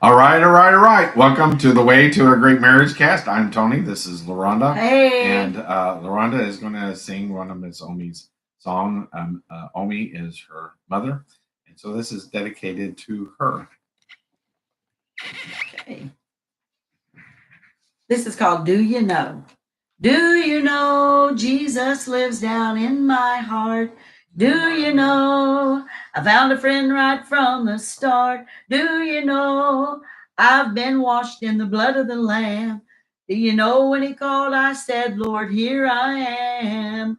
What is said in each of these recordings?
All right, all right, all right. Welcome to the Way to a Great Marriage cast. I'm Tony. This is LaRonda. Hey. And LaRonda is going to sing one of Miss Omi's song. Omi is her mother. And so this is dedicated to her. Okay. This is called Do You Know? Do you know Jesus lives down in my heart? Do you know I found a friend right from the start? Do you know I've been washed in the blood of the Lamb? Do you know when he called, I said, Lord, here I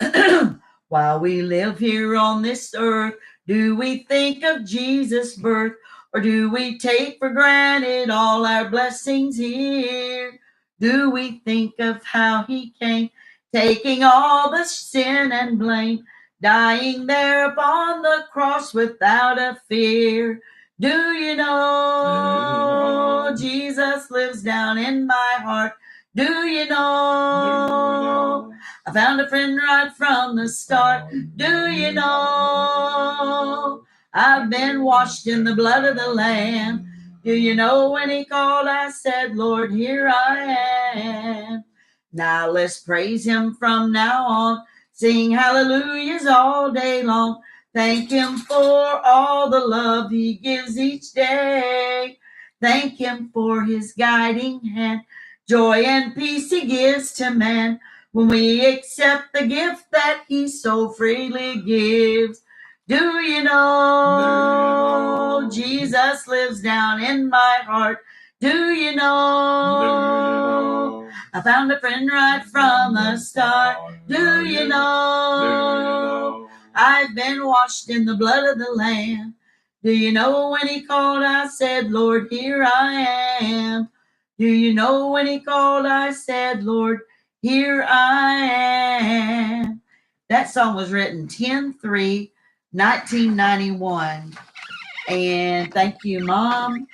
am. While we live here on this earth, do we think of Jesus' birth, or do we take for granted all our blessings here? Do we think of how he came, taking all the sin and blame, dying there upon the cross without a fear? Do you know Jesus lives down in my heart? Do you know I found a friend right from the start? Do you know I've been washed in the blood of the Lamb? Do you know when he called, I said, Lord, here I am. Now let's praise him from now on. Sing hallelujahs all day long. Thank him for all the love he gives each day. Thank him for his guiding hand. Joy and peace he gives to man when we accept the gift that he so freely gives. Do you know Jesus lives down in my heart? Do you know I found a friend right from the start? Do you know I've been washed in the blood of the Lamb? Do you know when he called, I said, Lord, here I am? Do you know when he called, I said, Lord, here I am? That song was written 10/3/1991. And thank you, Mom,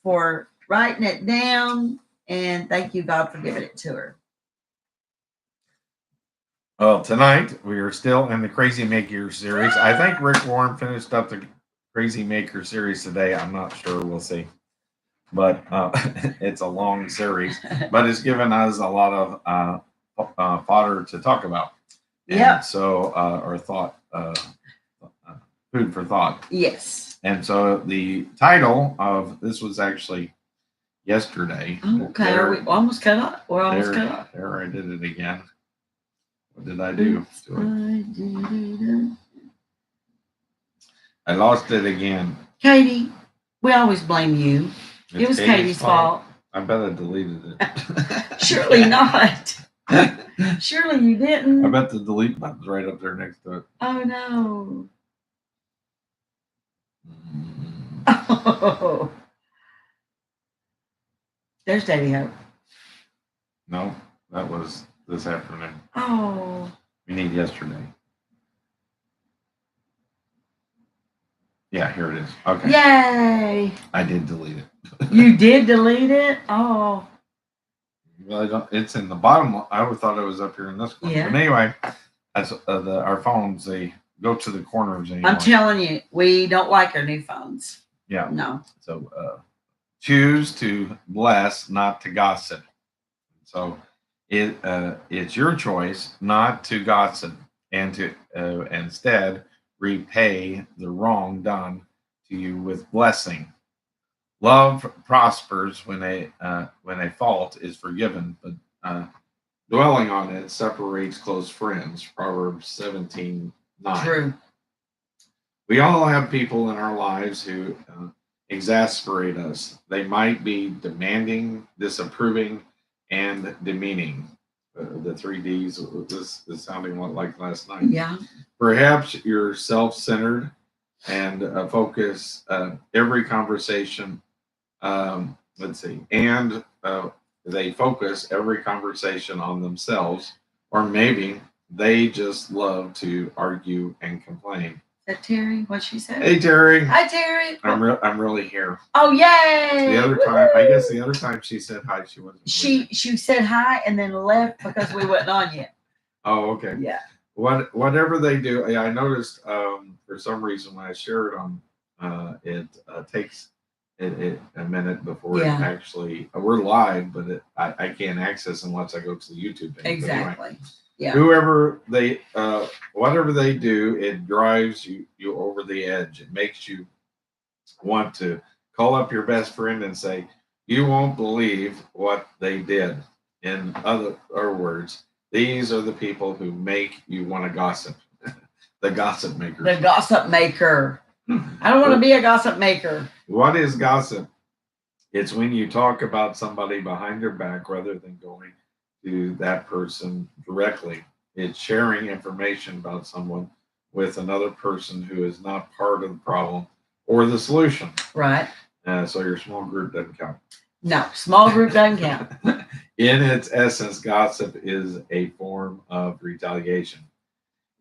for writing it down. And thank you, God, for giving it to her. Well, tonight we are still in the Crazy Maker series. I think Rick Warren finished up the Crazy Maker series today. I'm not sure. We'll see. But it's a long series. But it's given us a lot of fodder to talk about. Yeah. So, or thought, food for thought. Yes. And so the title of this was actually yesterday. Okay, are we almost cut off? We're almost cut off. There, I did it again. What did I do? I lost it again. Katie, we always blame you. It was Katie's fault. I bet I deleted it. Surely not. Surely you didn't. I bet the delete button's right up there next to it. Oh no. Oh. There's Daddy Hope. No, that was this afternoon. Oh. We need yesterday. Yeah, here it is. Okay. Yay. I did delete it. You did delete it? Oh. Well, it's in the bottom. I always thought it was up here in this corner. Yeah. But anyway, that's our phones. They go to the corners anyway. I'm telling you, we don't like our new phones. Yeah. No. So choose to bless, not to gossip. So it's your choice not to gossip and to instead repay the wrong done to you with blessing. Love prospers when a fault is forgiven, but dwelling on it separates close friends. Proverbs 17:9. True. We all have people in our lives who exasperate us. They might be demanding, disapproving, and demeaning. The 3Ds. This is sounding like last night. Yeah. Perhaps you're self-centered and focus every conversation. Let's see. And they focus every conversation on themselves, or maybe they just love to argue and complain. Is that Terry? What she said? Hey, Terry. Hi, Terry. I'm really here. Oh, yay! The other time, I guess the other time she said hi, she wasn't. She said hi and then left because we wasn't on yet. Oh, okay. Yeah. Whatever they do, I noticed for some reason when I share it on, it takes a minute before Yeah. it actually. We're live, but I can't access unless I go to the YouTube page. Exactly. Yeah. Whoever they, whatever they do, it drives you over the edge. It makes you want to call up your best friend and say, "You won't believe what they did." In other words, these are the people who make you want to gossip. The gossip makers. The gossip maker. I don't want to be a gossip maker. What is gossip? It's when you talk about somebody behind their back rather than going to that person directly. It's sharing information about someone with another person who is not part of the problem or the solution. Right. So your small group doesn't count. No, small group doesn't count. In its essence, gossip is a form of retaliation.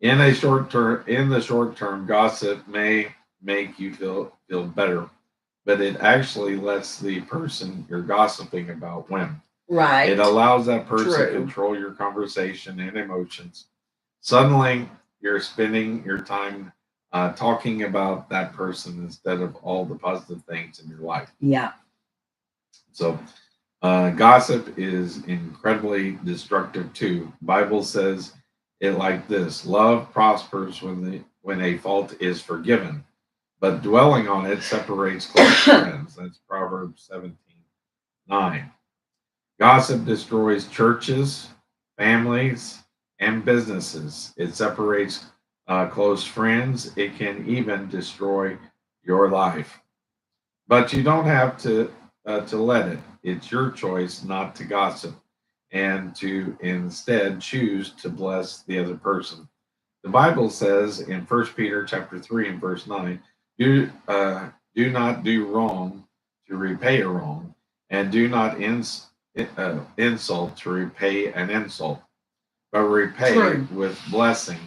In the short term, gossip may make you feel better, but it actually lets the person you're gossiping about win. Right. It allows that person to True. control your conversation and emotions. Suddenly, you're spending your time talking about that person instead of all the positive things in your life. Yeah. So, gossip is incredibly destructive too. Bible says it like this: love prospers when a fault is forgiven, but dwelling on it separates close friends. That's Proverbs 17:9. Gossip destroys churches, families, and businesses. It separates close friends. It can even destroy your life. But you don't have to let it. It's your choice not to gossip and to instead choose to bless the other person. The Bible says in 1 Peter chapter 3 and verse 9, do not do wrong to repay a wrong, and do not insult to repay an insult, but repay True. with blessing,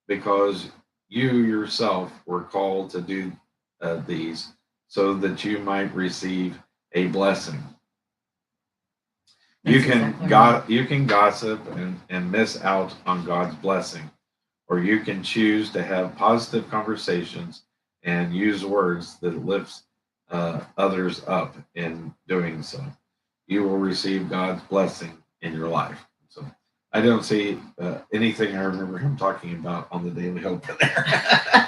because you yourself were called to do these, so that you might receive a blessing. You can gossip and miss out on God's blessing, or you can choose to have positive conversations and use words that lifts others up in doing so. You will receive God's blessing in your life. So I don't see anything I remember him talking about on the Daily Hope in there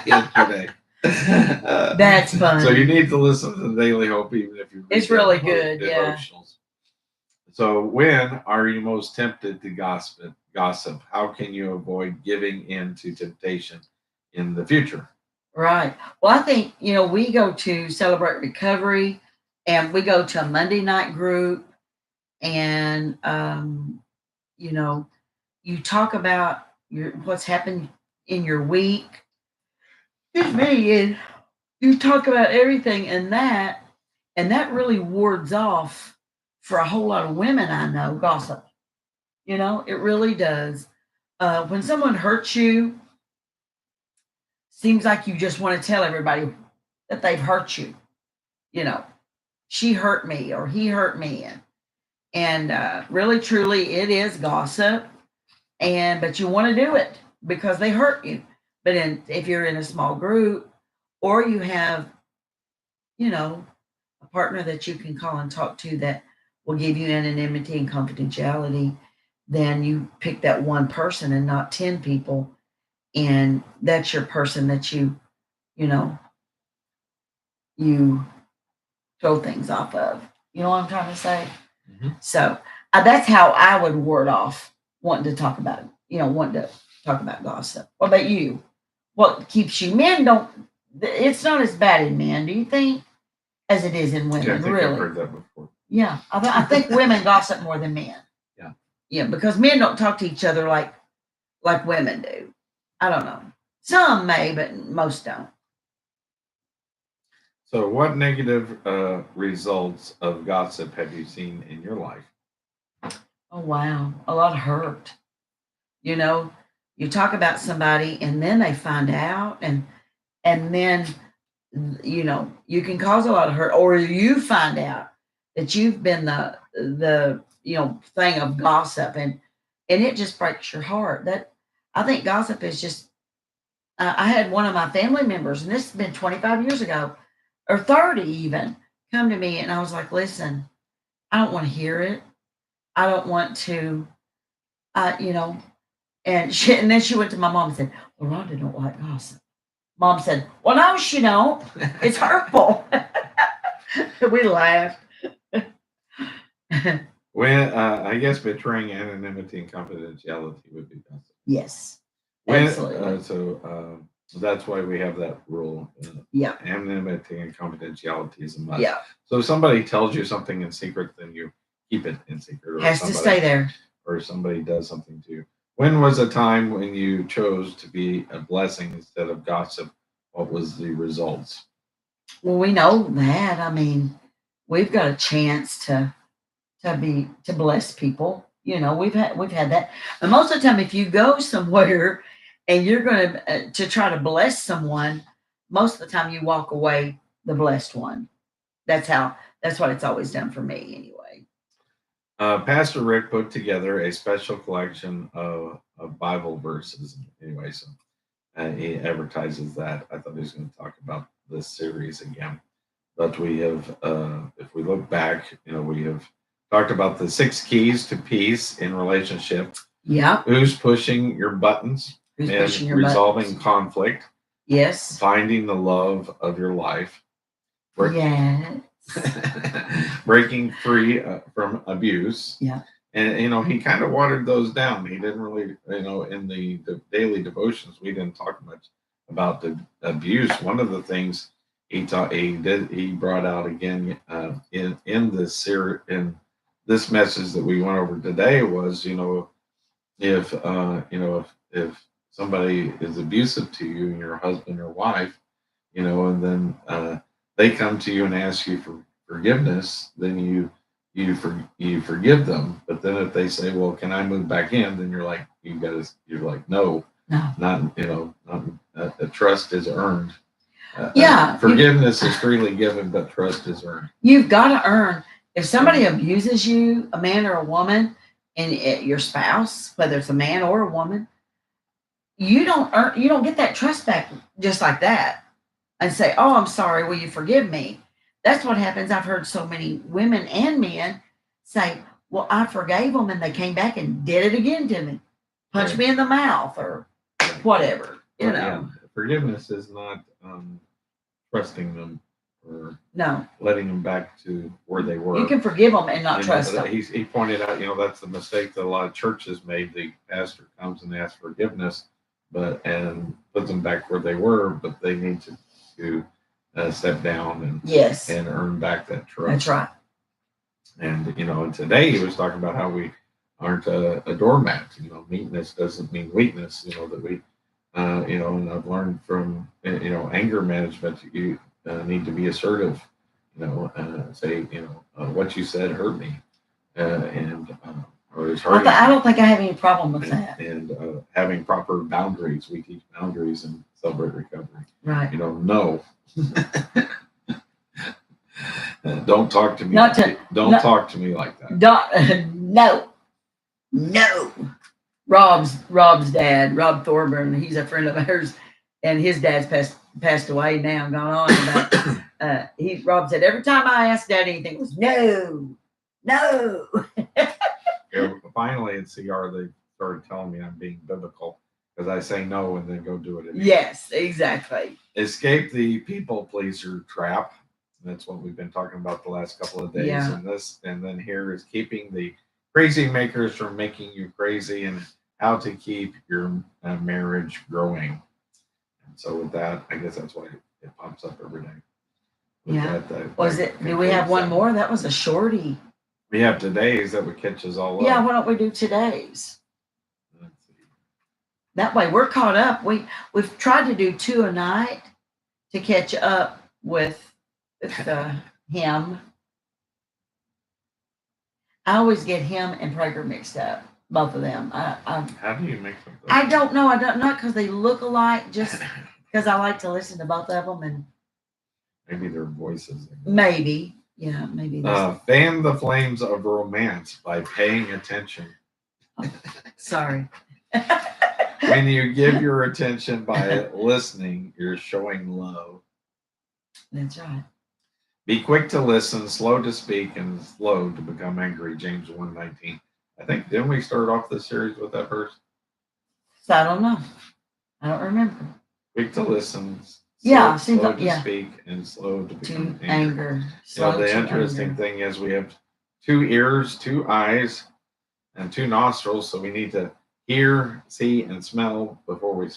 yesterday. That's fun. So you need to listen to the Daily Hope, even if you read It's really good. devotionals. So when are you most tempted to gossip? How can you avoid giving in to temptation in the future? Right. Well, I think, we go to Celebrate Recovery, and we go to a Monday night group, and, you talk about what's happened in your week. Excuse me. And you talk about everything in that, and that really wards off for a whole lot of women I know gossip. It really does. When someone hurts you, seems like you just want to tell everybody that they've hurt you. She hurt me or he hurt me, and really, truly, it is gossip. But you want to do it because they hurt you. But if you're in a small group, or you have, a partner that you can call and talk to that will give you anonymity and confidentiality, then you pick that one person and not 10 people, and that's your person that you throw things off of. You know what I'm trying to say? Mm-hmm. So that's how I would ward off wanting to talk about gossip. What about you? What keeps you? Men don't. It's not as bad in men, do you think, as it is in women? Yeah, I think really? I've heard that before. Yeah, I think women gossip more than men. Yeah. Yeah, because men don't talk to each other like women do. I don't know. Some may, but most don't. So, what negative results of gossip have you seen in your life? Oh, wow. A lot of hurt. You talk about somebody and then they find out, and then, you can cause a lot of hurt, or you find out that you've been the thing of gossip, and it just breaks your heart. That I think gossip is just, I had one of my family members, and this has been 25 years ago, or 30 even. come to me, and I was like, listen, I don't want to hear it. I don't want to, you know. And then she went to my mom and said, well, Rhonda don't like gossip. Mom said, well, no, she don't. It's hurtful. We laughed. When I guess betraying anonymity and confidentiality would be gossip. Yes, When absolutely. that's why we have that rule. Yeah, Anonymity and confidentiality is a must. yeah. So if somebody tells you something in secret, then you keep it in secret. Or Has to stay there. Or somebody does something to you. When was a time when you chose to be a blessing instead of gossip? What was the results? Well, we know that. I mean, we've got a chance to bless people. You know, we've had that. And most of the time, if you go somewhere and you're going to try to bless someone, most of the time you walk away the blessed one. That's what it's always done for me anyway. Pastor Rick put together a special collection of Bible verses. Anyway, so he advertises that. I thought he was going to talk about this series again. But we have, if we look back, we have talked about the 6 keys to peace in relationship. Yeah. Who's pushing your buttons? Who's and pushing your resolving buttons? conflict. Yes. Finding the love of your life. Yes. Breaking free from abuse. Yeah. And he kind of watered those down. He didn't really, in the daily devotions, we didn't talk much about the abuse. One of the things he brought out again in this message that we went over today was, if somebody is abusive to you, and your husband or wife, and then they come to you and ask you for forgiveness, then you forgive them. But then if they say, well, can I move back in? Then you're like, no, not, trust is earned. Forgiveness is freely given, but trust is earned. You've got to earn. If somebody abuses you, a man or a woman, and your spouse, whether it's a man or a woman, you don't get that trust back just like that and say, oh, I'm sorry, will you forgive me? That's what happens. I've heard so many women and men say, well, I forgave them, and they came back and did it again to me, punched me in the mouth or whatever. Forgiveness is not trusting them or no letting them back to where they were. You can forgive them and not trust them. He pointed out, that's the mistake that a lot of churches made. The pastor comes and asks forgiveness, and puts them back where they were, but they need to step down and earn back that trust. That's right. And and today he was talking about how we aren't a doormat. Meekness doesn't mean weakness. That we, and I've learned from anger management. You need to be assertive. Say what you said hurt me, or is hurting. I don't think I have any problem with that. And having proper boundaries. We teach boundaries in Celebrate Recovery. Right. No. Don't talk to me. Talk to me like that. No. Rob's dad, Rob Thorburn, he's a friend of ours, and his dad's passed away now and gone on. But Rob said every time I asked Dad anything, it was no. Finally, in CR, they started telling me I'm being biblical because I say no and then go do it anyway. Yes, exactly. Escape the people pleaser trap. That's what we've been talking about the last couple of days. Yeah. And then here is keeping the crazy makers from making you crazy, and how to keep your marriage growing. And so with that, I guess that's why it pops up every day. Do we have one more? That was a shorty. We have today's that would catch us all up. Yeah, why don't we do today's? Let's see. That way we're caught up. We've tried to do 2 a night to catch up with him. I always get him and Prager mixed up, both of them. How do you mix them? I don't know. Not because they look alike, just because I like to listen to both of them, and maybe their voices. Maybe, yeah, maybe. Fan the flames of romance by paying attention. Oh, sorry. When you give your attention by listening, you're showing love. That's right. Be quick to listen, slow to speak, and slow to become angry. James 1:19. I think, didn't we start off this series with that verse? So I don't know. I don't remember. Quick to listen, Slow to speak, and slow to become to angry. anger. The interesting thing is we have 2 ears, 2 eyes, and 2 nostrils, so we need to hear, see, and smell before we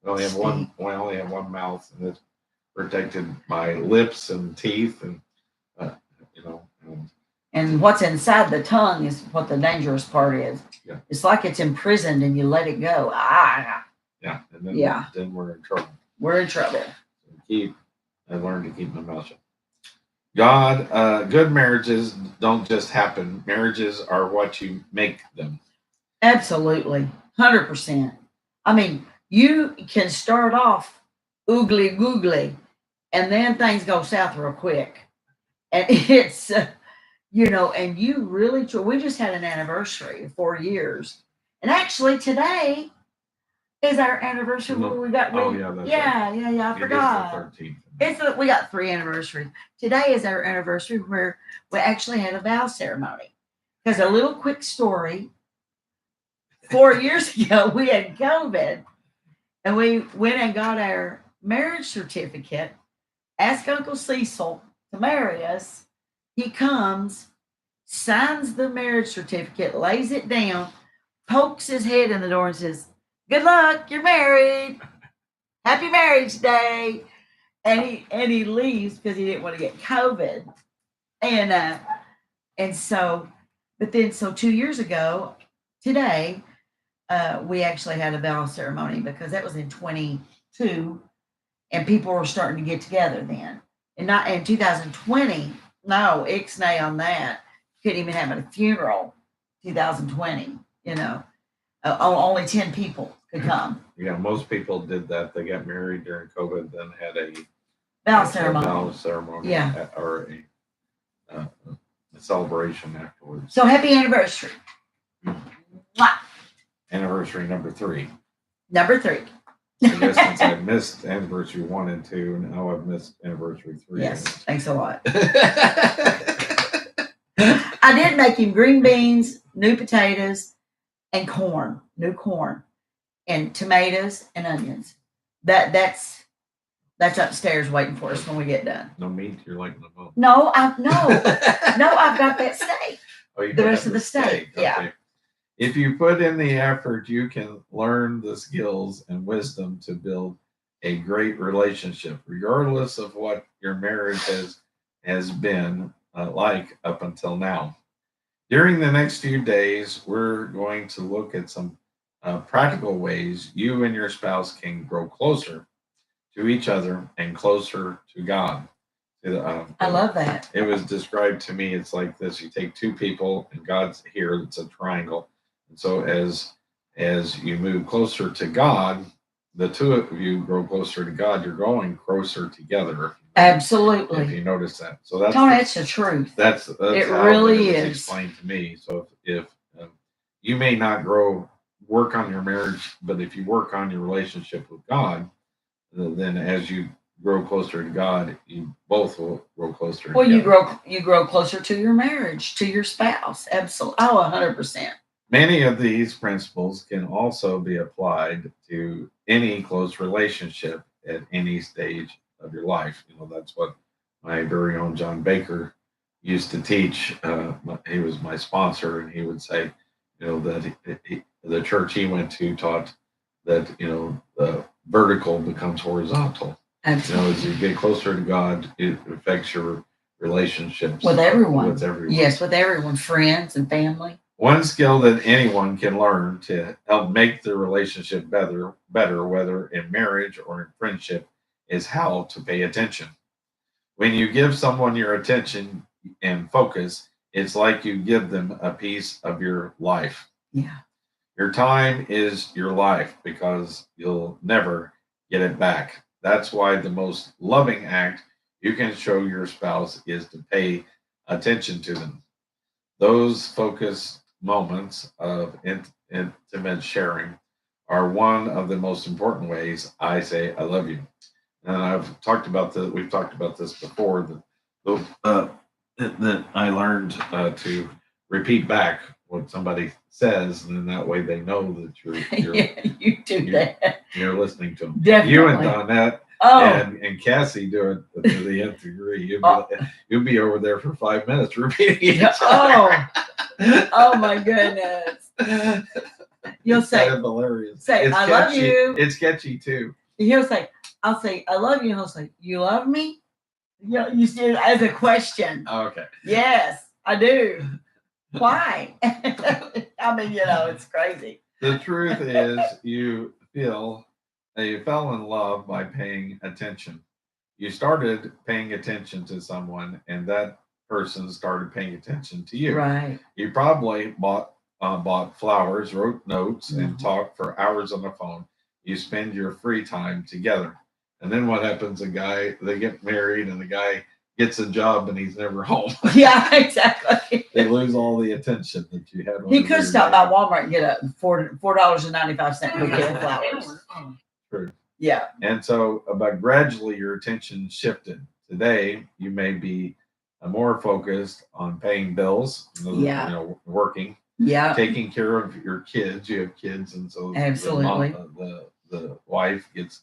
only have one. We only have one mouth, and it's protected by lips and teeth, and you know. And what's inside the tongue is what the dangerous part is. Yeah. It's like it's imprisoned, and you let it go. Yeah, and then we're in trouble. We're in trouble. I learned to keep my mouth shut. God, good marriages don't just happen. Marriages are what you make them. Absolutely, 100%. I mean, you can start off oogly googly, and then things go south real quick, and it's and you really. We just had an anniversary of 4 years, and actually today is our anniversary where we got. Yeah. I forgot. We got 3 anniversaries. Today is our anniversary where we actually had a vow ceremony. Because a little quick story. 4 years ago, we had COVID, and we went and got our marriage certificate. Asked Uncle Cecil to marry us. He comes, signs the marriage certificate, lays it down, pokes his head in the door, and says, "Good luck, you're married. Happy marriage day." And he leaves because he didn't want to get COVID. And so 2 years ago today, we actually had a vow ceremony because that was in 22, and people were starting to get together then. And not in 2020, no, ixnay on that. Couldn't even have a funeral. 2020, only 10 people could come. Yeah, most people did that. They got married during COVID, then had a vow ceremony. Yeah, or a celebration afterwards. So happy anniversary. Mwah. Anniversary number 3. Number 3. I guess since I missed anniversary 1 and 2, now I've missed anniversary 3. Yes, thanks a lot. I did make him green beans, new potatoes, and new corn, and tomatoes and onions. That's upstairs waiting for us when we get done. No meat, you're like my mom. No, I've got that steak. Oh, the rest of the steak. Okay. Yeah. If you put in the effort, you can learn the skills and wisdom to build a great relationship, regardless of what your marriage has been like up until now. During the next few days, we're going to look at some practical ways you and your spouse can grow closer to each other and closer to God. I love that. It was described to me, it's like this: you take 2 people, and God's here, it's a triangle. And so as you move closer to God, the 2 of you grow closer to God, you're going closer together. Absolutely. If you notice that. So that's Tony, that's the truth. That's it how really it was is explained to me. So if you may not work on your marriage, but if you work on your relationship with God, then as you grow closer to God, you both will grow closer. Well, you grow closer to your marriage, to your spouse. Absolutely. Oh, 100%. Many of these principles can also be applied to any close relationship at any stage of your life. That's what my very own John Baker used to teach. He was my sponsor, and he would say, that the church he went to taught that, the vertical becomes horizontal. Absolutely. As you get closer to God, it affects your relationships with everyone. Yes, with everyone, friends and family. One skill that anyone can learn to help make the relationship better, whether in marriage or in friendship, is how to pay attention. When you give someone your attention and focus, it's like you give them a piece of your life. Yeah. Your time is your life because you'll never get it back. That's why the most loving act you can show your spouse is to pay attention to them. Those focused moments of intimate sharing are one of the most important ways I say I love you. And we've talked about this before. So, that I learned to repeat back what somebody says, and then that way they know that Yeah, you do you're, that. you're listening to them. Definitely. You and Donette Oh, and Cassie do it to the nth degree. You'll be over there for 5 minutes repeating each oh, oh my goodness. You'll It's say, kind of hilarious. say, It's I love catchy. you. It's catchy too. He'll say, I'll say, I love you. And he'll say, you love me? You see it as a question. Okay. Yes, I do. Why? I mean, it's crazy. The truth is, you fell in love by paying attention. You started paying attention to someone, and that person started paying attention to you. Right. You probably bought flowers, wrote notes, and Mhm. talked for hours on the phone. You spend your free time together. And then what happens? They get married, and the guy gets a job, and he's never home. Yeah, exactly. They lose all the attention that you had. He could stop by Walmart and get a $4.95 bouquet of flowers. True. Yeah. And so, but gradually your attention shifted. Today, you may be more focused on paying bills, Yeah. working, Yeah. taking care of your kids. You have kids, and so Absolutely. the wife gets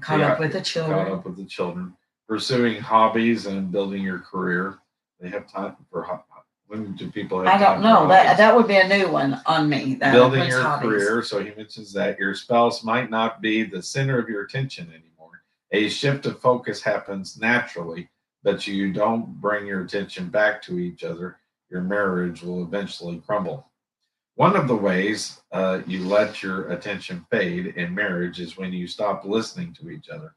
Caught up with the children. Caught up with the children, pursuing hobbies and building your career. They have time for when do people have I time don't know. for That hobbies? that would be a new one on me. That Building your hobbies. career. So he mentions that your spouse might not be the center of your attention anymore. A shift of focus happens naturally, but you don't bring your attention back to each other. Your marriage will eventually crumble. One of the ways you let your attention fade in marriage is when you stop listening to each other.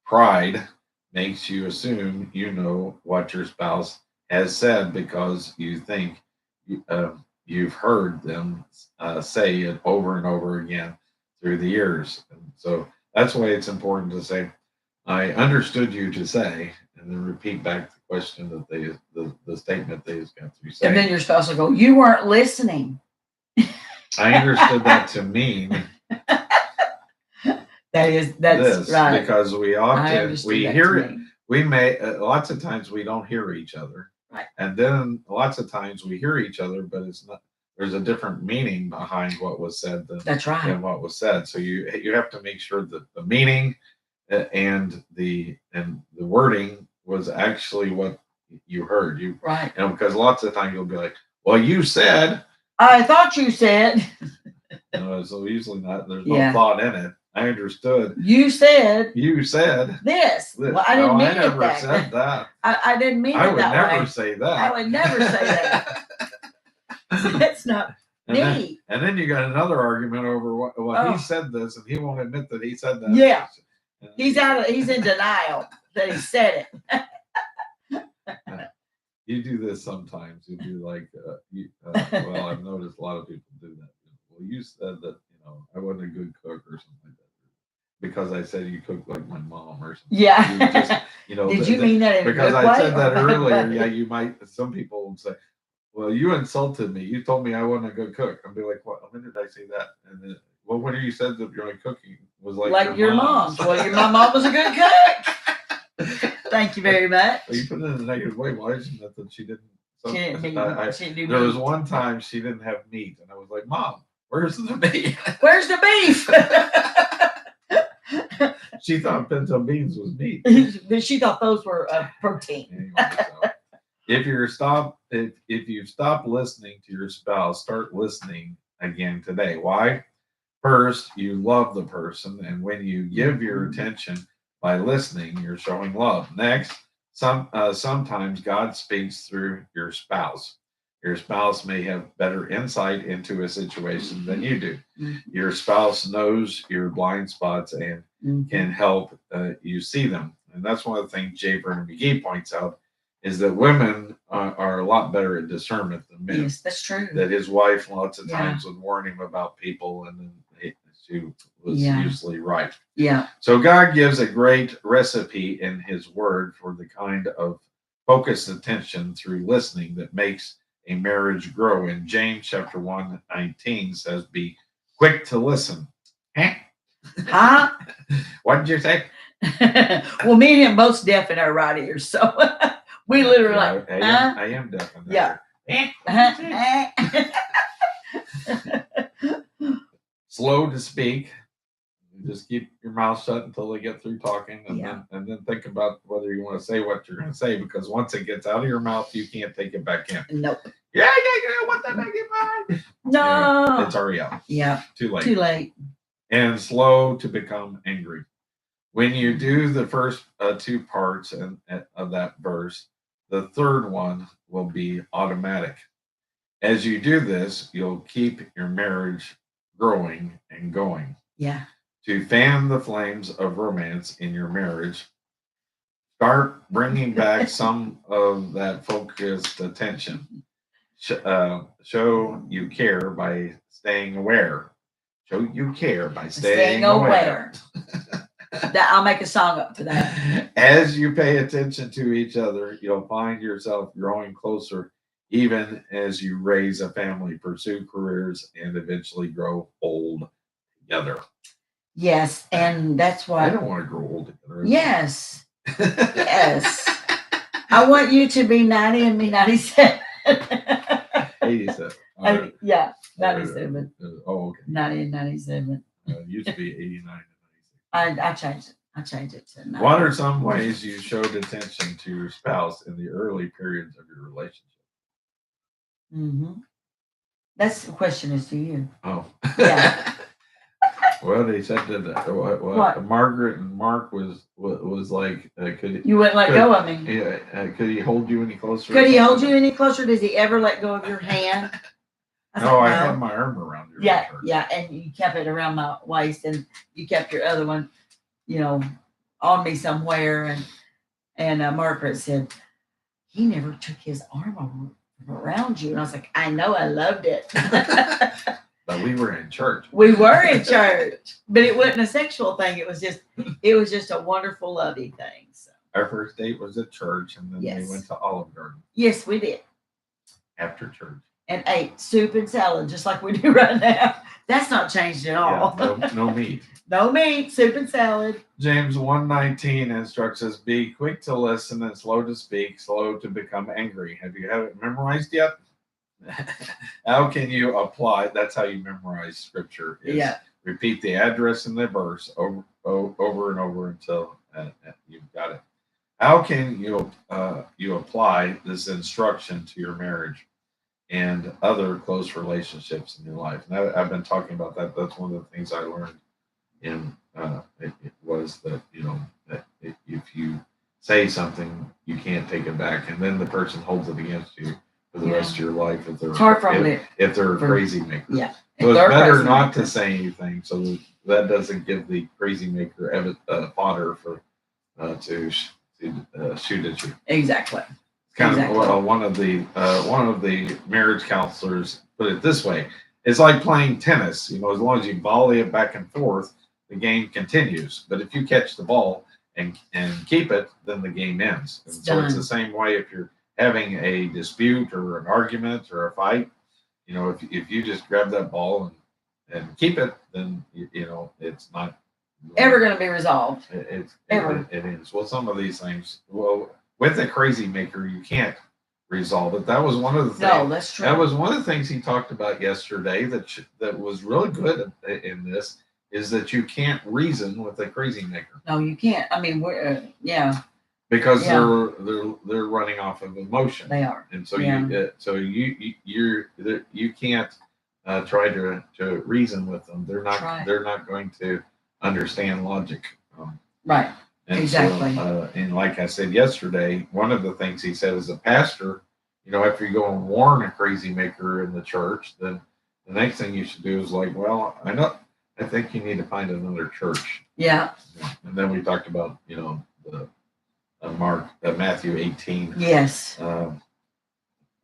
Pride makes you assume you know what your spouse has said because you think uh, you've heard them say it over and over again through the years. And so that's why it's important to say, I understood you to say, and then repeat back the question that the statement they just got through saying. And then your spouse will go, you weren't listening. I understood that to mean that's this, right. because we hear it. We may lots of times we don't hear each other, right? And then lots of times we hear each other, but it's not. There's a different meaning behind what was said that's right. than what was said. So you have to make sure that the meaning and the wording was actually what you heard. Right. Because lots of times you'll be like, "Well, you said." I thought you said. So usually not. There's no thought in it. I understood. You said this. Well, I didn't mean it never that. said that. I didn't mean it that way. I would never say that. I would never say that. That's not me. And then you got another argument over what he said this, and he won't admit that he said that. Yeah, he's in denial that he said it. You do this sometimes. You do like, well, I've noticed a lot of people do that. Well, you said that I wasn't a good cook or something like that because I said you cook like my mom or something. Yeah. You just, Did you mean that in because a good I way said that or earlier? Yeah, you might. Some people would say, "Well, you insulted me. You told me I wasn't a good cook." I'd be like, "What? When did I say that?" And then, well, when you said that your cooking was like your mom's. Well, my mom was a good cook. Thank you very much. Well, you put it in a negative way. Why isn't that she didn't? She didn't do there meat. was one time she didn't have meat, and I was like, "Mom, where's the meat? Where's the beef?" She thought pinto beans was meat. She thought those were protein. Anyway, so if you stop listening to your spouse, start listening again today. Why? First, you love the person, and when you give your attention by listening, you're showing love. Next, sometimes God speaks through your spouse. Your spouse may have better insight into a situation than you do. Your spouse knows your blind spots and can help you see them. And that's one of the things J. Vernon McGee points out, is that women are a lot better at discernment than men. Yes, that's true. That his wife lots of times would warn him about people, and then she was usually right. Yeah. So God gives a great recipe in his word for the kind of focused attention through listening that makes a marriage grow. In James chapter 1:19 says, "Be quick to listen." Huh? What did you say? Well, me and him both deaf in our right ears, so We literally like, I am deaf. Yeah. Slow to speak. You just keep your mouth shut until they get through talking, and then think about whether you want to say what you're going to say, because once it gets out of your mouth, you can't take it back in. Nope. Yeah, what the heck am I? No. It's already out. Yeah. Too late. Too late. And slow to become angry. When you do the first two parts of that verse, the third one will be automatic. As you do this, you'll keep your marriage growing and going. Yeah. To fan the flames of romance in your marriage, start bringing back some of that focused attention. Show you care by staying aware. Show you care by staying aware. I'll make a song up to that. As you pay attention to each other, you'll find yourself growing closer, even as you raise a family, pursue careers, and eventually grow old together. Yes, and that's why I don't want to grow old together. Yes. Yes. I want you to be 90 and me 97. 87. Right. Yeah, 97. Oh, okay. 90 and 97. It used to be 89 and 96. I changed it. I changed it to 90. What are some ways you showed attention to your spouse in the early periods of your relationship? Mm-hmm. That's the question is to you. Oh. Yeah. Well, they said that what? Margaret and Mark was like, could you wouldn't let go of me? Yeah. Could he hold you any closer? Could he hold you any closer? Does he ever let go of your hand? I had my arm around your Yeah, yeah, and you kept it around my waist, and you kept your other one, on me somewhere. And Margaret said, he never took his arm around you. And I was like, I know, I loved it. But we were in church. We were in church, but it wasn't a sexual thing. It was just a wonderful, lovey thing. So. Our first date was at church, and then we went to Olive Garden. Yes, we did. After church. And ate soup and salad, just like we do right now. That's not changed at all. Yeah, no meat. No meat, soup and salad. James 1:19 instructs us, be quick to listen and slow to speak, slow to become angry. Have you it memorized yet? How can you apply? That's how you memorize scripture. Repeat the address in the verse over and over until you've got it. How can you apply this instruction to your marriage and other close relationships in your life? And I've been talking about that. That's one of the things I learned in it was that that if you say something, you can't take it back, and then the person holds it against you for the rest of your life if they're a crazy maker. Yeah. So it's better not to say anything, so that doesn't give the crazy maker fodder for to shoot at you. Exactly. Kind of one of the marriage counselors put it this way: it's like playing tennis. As long as you volley it back and forth, the game continues. But if you catch the ball and keep it, then the game ends. And so it's the same way if you're having a dispute or an argument or a fight. If you just grab that ball and keep it, then it's not ever going to be resolved. It is. Well, some of these things, with a crazy maker, you can't resolve it. That was one of the things. No, that's true. That was one of the things he talked about yesterday. That was really good in this is that you can't reason with a crazy maker. No, you can't. I mean, because they're running off of emotion. They are, and so you can't try to reason with them. They're not going to understand logic. Right. And exactly. So, and like I said yesterday, one of the things he said as a pastor, after you go and warn a crazy maker in the church, then the next thing you should do is like, well, I think you need to find another church. Yeah. And then we talked about, the Matthew 18. Yes.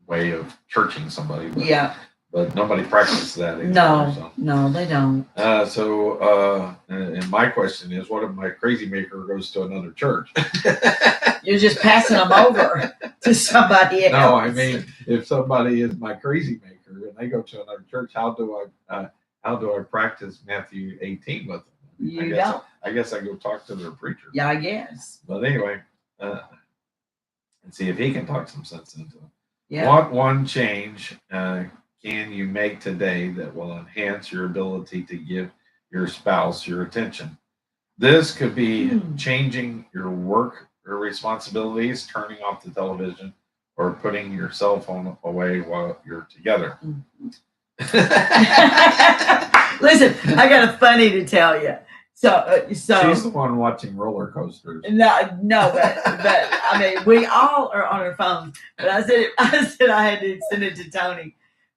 Way of churching somebody. But nobody practices that anymore. No, they don't. And my question is, what if my crazy maker goes to another church? You're just passing them over to somebody else. No, I mean, if somebody is my crazy maker and they go to another church, how do I practice Matthew 18 with them? I guess I go talk to their preacher. Yeah, I guess. But anyway, and see if he can talk some sense into them. Yeah. What one change can you make today that will enhance your ability to give your spouse your attention? This could be changing your work or responsibilities, turning off the television, or putting your cell phone away while you're together. Listen, I got a funny to tell you. So she's the one watching roller coasters. No, but I mean, we all are on our phones. But I said I had to send it to Tony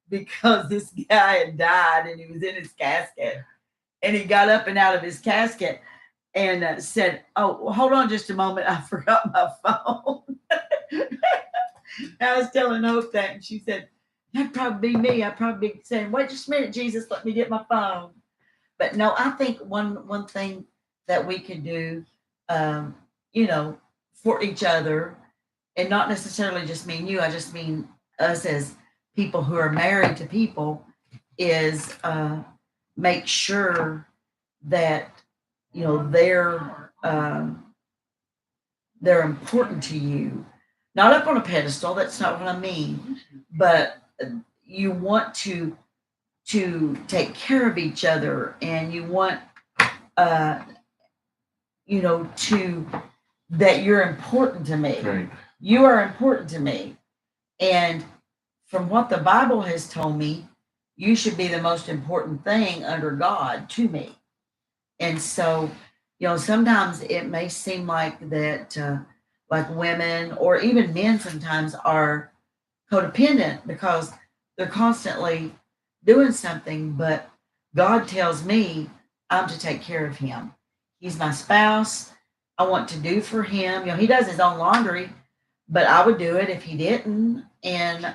because this guy had died and he was in his casket, and he got up and out of his casket and said, "Oh, hold on just a moment, I forgot my phone." I was telling Hope that, and she said, "That'd probably be me. I'd probably be saying, wait just a minute, Jesus, let me get my phone." But no, I think one thing that we could do, for each other, and not necessarily just me and you, I just mean us as people who are married to people, is make sure that they're important to you, not up on a pedestal. That's not what I mean, but you want to take care of each other, and you want to that you're important to me. Right. You are important to me, and from what the Bible has told me, you should be the most important thing under God to me. And so, sometimes it may seem like that, like women or even men sometimes are codependent because they're constantly doing something, but God tells me I'm to take care of him. He's my spouse. I want to do for him. He does his own laundry, but I would do it if he didn't. And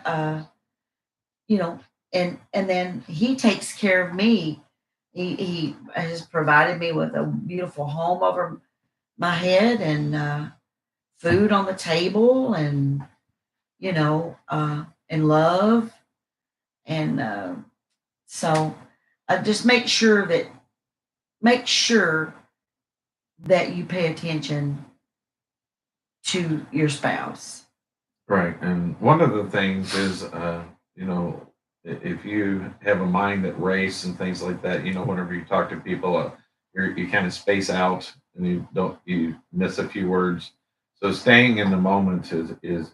and then he takes care of me. He has provided me with a beautiful home over my head, and food on the table, and and love, and so just make sure that you pay attention to your spouse. Right. And one of the things is, if you have a mind that race and things like that, whenever you talk to people, you kind of space out and you miss a few words. So staying in the moment is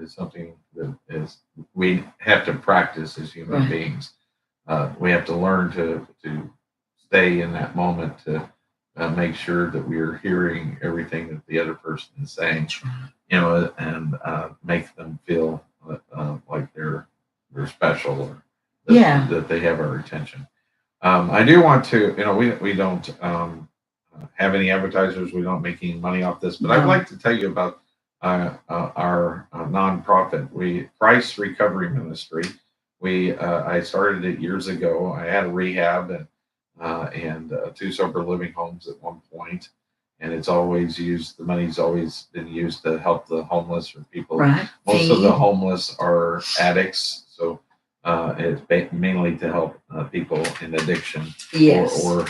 something that is we have to practice as human Right. beings. We have to learn to stay in that moment to make sure that we are hearing everything that the other person is saying, and make them feel like they're special, or that they have our attention. I do want to, we don't have any advertisers. We don't make any money off this, but I'd like to tell you about our nonprofit, Christ Recovery Ministry. I started it years ago. I had a rehab and 2 sober living homes at one point, and the money's always been used to help the homeless or people. Right. Most of the homeless are addicts, so it's mainly to help people in addiction. Yes. or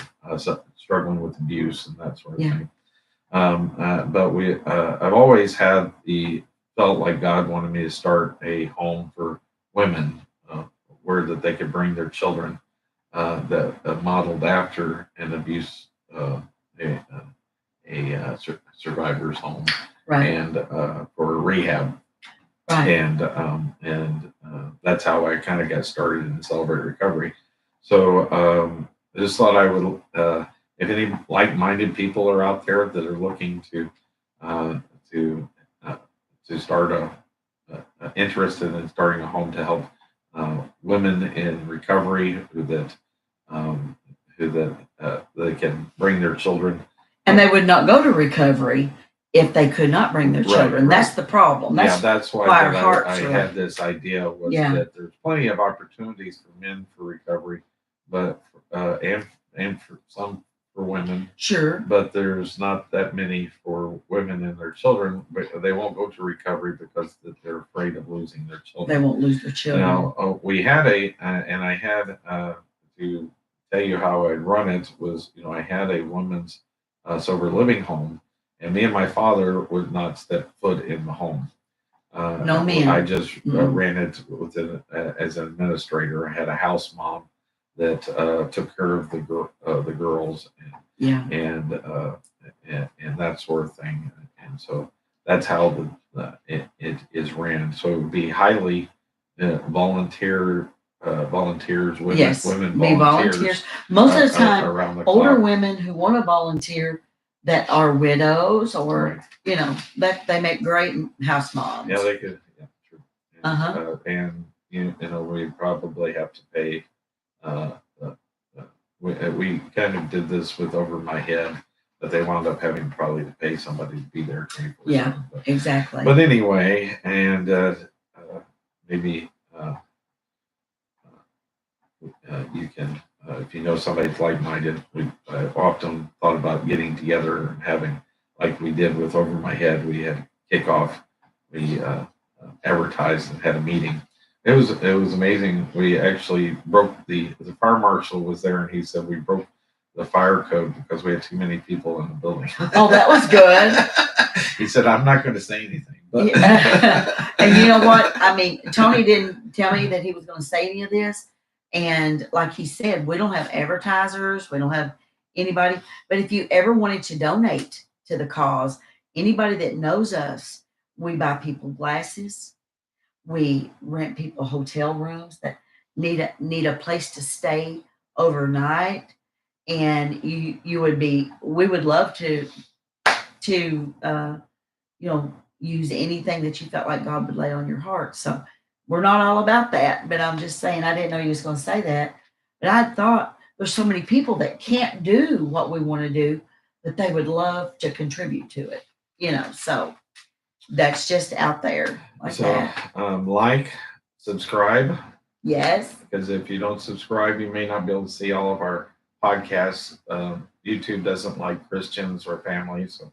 struggling with abuse and that sort of thing. But I've always felt like God wanted me to start a home for women, where that they could bring their children that modeled after an abuse, survivor's home, Right. and for rehab. Right. And that's how I kind of got started in Celebrate Recovery. So I just thought I would, if any like-minded people are out there that are looking to start interested in starting a home to help women in recovery they can bring their children. And they would not go to recovery if they could not bring their children. Right. That's the problem. That's why our hearts I are. had this idea was that there's plenty of opportunities for men for recovery, but and for some for women. Sure. But there's not that many for women and their children. But they won't go to recovery because they're afraid of losing their children. They won't lose their children. Now we had and I had to tell you how I'd run it was, I had a women's sober living home, and me and my father would not step foot in the home. No men. I just ran it with as an administrator. I had a house mom that took care of the girls, Yeah. and that sort of thing. And so that's how it is ran. So it would be highly volunteers, women, Yes, women be volunteers. Most of the time, around the older clock. women who want to volunteer that are widows or Right. you know that they make great house moms. Yeah, they could. Yeah, true. And, Uh-huh. And you know, we probably have to pay. Uh, uh, we kind of did this with Over My Head, but they wound up having probably to pay somebody to be there 24/7. Yeah, exactly. But anyway, and maybe you can, if you know somebody that's like-minded, we often thought about getting together and having, like we did with Over My Head, we had kickoff, we advertised and had a meeting. It was amazing. We actually broke the fire marshal was there, and he said we broke the fire code because we had too many people in the building. Oh, that was good. He said, "I'm not going to say anything." But Yeah. And you know what? I mean, Tony didn't tell me that he was going to say any of this. And like he said, we don't have advertisers, we don't have anybody. But if you ever wanted to donate to the cause, anybody that knows us, we buy people glasses. We rent people hotel rooms that need a place to stay overnight. And you would be we would love to use anything that you felt like God would lay on your heart. So we're not all about that, but I'm just saying I didn't know you was going to say that. But I thought there's so many people that can't do what we want to do, that they would love to contribute to it. So that's just out there like so that. like, subscribe, Yes. because if you don't subscribe, you may not be able to see all of our podcasts. YouTube doesn't like Christians or families, so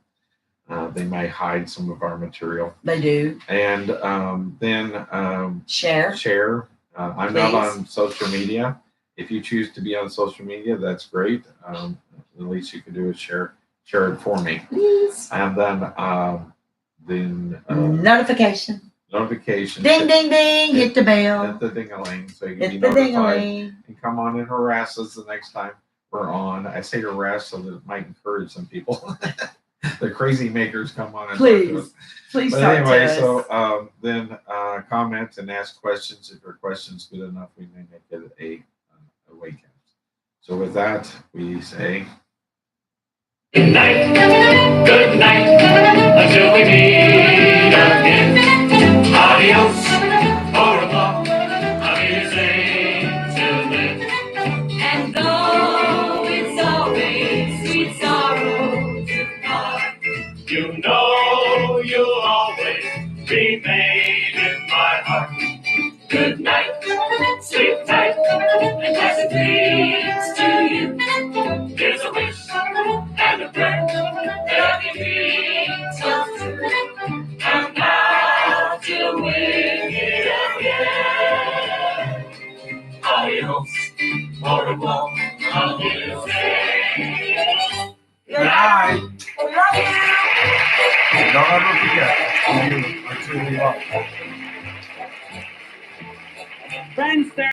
they might hide some of our material. They do. And then Share. I'm not on social media. If you choose to be on social media, that's great. The least you can do is share it for me. Please. And then Notification. Notifications. Ding, ding, ding. Hit the bell. Hit the ding-a-ling so you can Hit be the notified. ding-a-ling. And come on and harass us the next time we're on. I say harass so that it might encourage some people. The crazy makers come on and talk to us. Please But talk anyway, to us. so then comment and ask questions. If your question's good enough, we may make it a wake-up. So with that, we say good night, until we meet again. Adios, au revoir, Auf till then. And though it's always sweet sorrow to part, you know you'll always remain in my heart. Good night, sleep tight, and pleasant dreams to you. Here's a wish and a prayer that I can be so true. And now till we meet again. Adios, au revoir, I'll say. good night.